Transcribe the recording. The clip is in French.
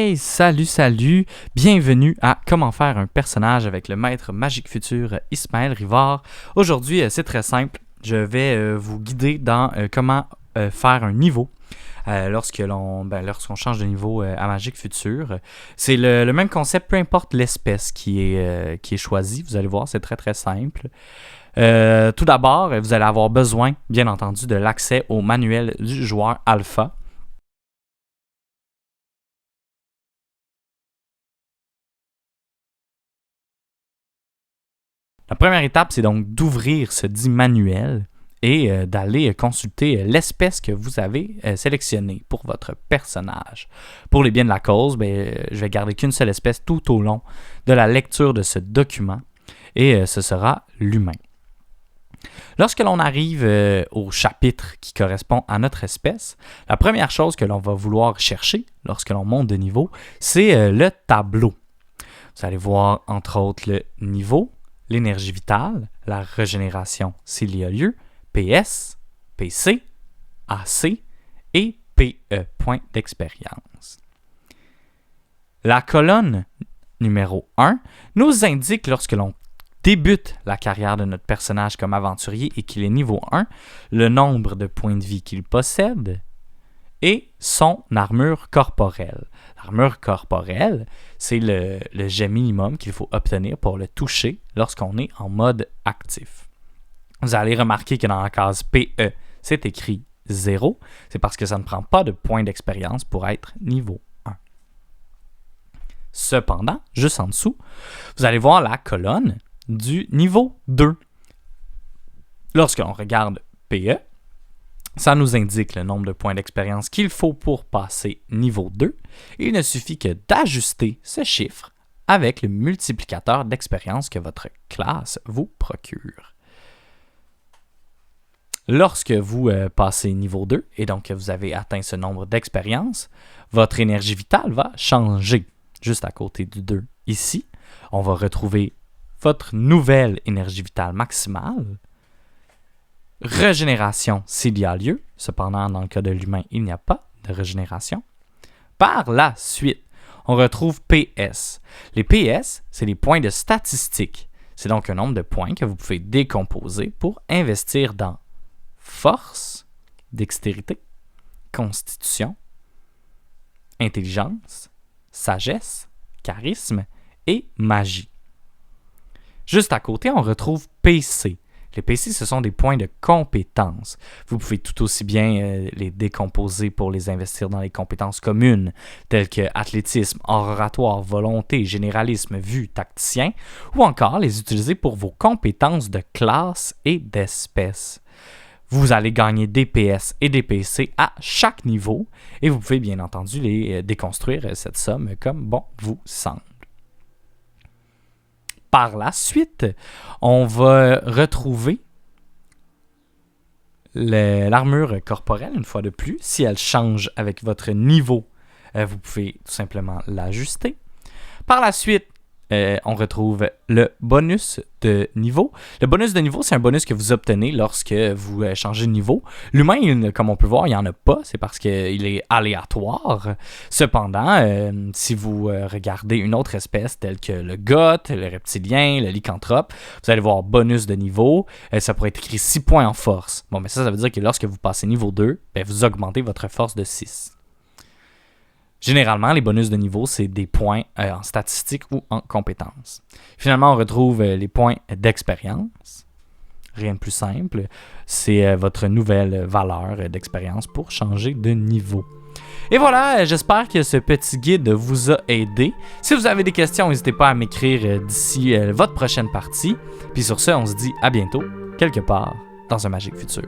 Hey, salut! Bienvenue à Comment faire un personnage avec le maître magique futur Ismaël Rivard. Aujourd'hui, c'est très simple. Je vais vous guider dans comment faire un niveau lorsqu'on change de niveau à magique futur. C'est le même concept, peu importe l'espèce qui est choisie. Vous allez voir, c'est très très simple. Tout d'abord, vous allez avoir besoin, bien entendu, de l'accès au manuel du joueur alpha. La première étape, c'est donc d'ouvrir ce dit manuel et d'aller consulter l'espèce que vous avez sélectionnée pour votre personnage. Pour les biens de la cause, je vais garder qu'une seule espèce tout au long de la lecture de ce document et ce sera l'humain. Lorsque l'on arrive au chapitre qui correspond à notre espèce, la première chose que l'on va vouloir chercher lorsque l'on monte de niveau, c'est le tableau. Vous allez voir entre autres le niveau, l'énergie vitale, la régénération s'il y a lieu, PS, PC, AC et PE, point d'expérience. La colonne numéro 1 nous indique lorsque l'on débute la carrière de notre personnage comme aventurier et qu'il est niveau 1, le nombre de points de vie qu'il possède et son armure corporelle. L'armure corporelle, c'est le jet minimum qu'il faut obtenir pour le toucher lorsqu'on est en mode actif. Vous allez remarquer que dans la case PE, c'est écrit 0. C'est parce que ça ne prend pas de points d'expérience pour être niveau 1. Cependant, juste en dessous, vous allez voir la colonne du niveau 2. Lorsque l'on regarde PE, ça nous indique le nombre de points d'expérience qu'il faut pour passer niveau 2. Il ne suffit que d'ajuster ce chiffre avec le multiplicateur d'expérience que votre classe vous procure. Lorsque vous passez niveau 2 et donc que vous avez atteint ce nombre d'expérience, votre énergie vitale va changer. Juste à côté du 2 ici, on va retrouver votre nouvelle énergie vitale maximale. Régénération s'il y a lieu. Cependant, dans le cas de l'humain, il n'y a pas de régénération. Par la suite, on retrouve PS. Les PS, c'est les points de statistique. C'est donc un nombre de points que vous pouvez décomposer pour investir dans force, dextérité, constitution, intelligence, sagesse, charisme et magie. Juste à côté, on retrouve PC. Les PC, ce sont des points de compétence. Vous pouvez tout aussi bien les décomposer pour les investir dans les compétences communes, telles que athlétisme, oratoire, volonté, généralisme, vue, tacticien, ou encore les utiliser pour vos compétences de classe et d'espèce. Vous allez gagner des PS et des PC à chaque niveau, et vous pouvez bien entendu les déconstruire cette somme comme bon vous semble. Par la suite, on va retrouver l'armure corporelle une fois de plus. Si elle change avec votre niveau, vous pouvez tout simplement l'ajuster. Par la suite, on retrouve le bonus de niveau. Le bonus de niveau, c'est un bonus que vous obtenez lorsque vous changez de niveau. L'humain, comme on peut voir, il n'y en a pas. C'est parce qu'il est aléatoire. Cependant, si vous regardez une autre espèce telle que le goth, le reptilien, le lycanthrope, vous allez voir bonus de niveau. Ça pourrait être écrit 6 points en force. Bon, mais ça veut dire que lorsque vous passez niveau 2, vous augmentez votre force de 6. Généralement, les bonus de niveau, c'est des points en statistiques ou en compétences. Finalement, on retrouve les points d'expérience. Rien de plus simple. C'est votre nouvelle valeur d'expérience pour changer de niveau. Et voilà, j'espère que ce petit guide vous a aidé. Si vous avez des questions, n'hésitez pas à m'écrire d'ici votre prochaine partie. Puis sur ce, on se dit à bientôt, quelque part dans un magique futur.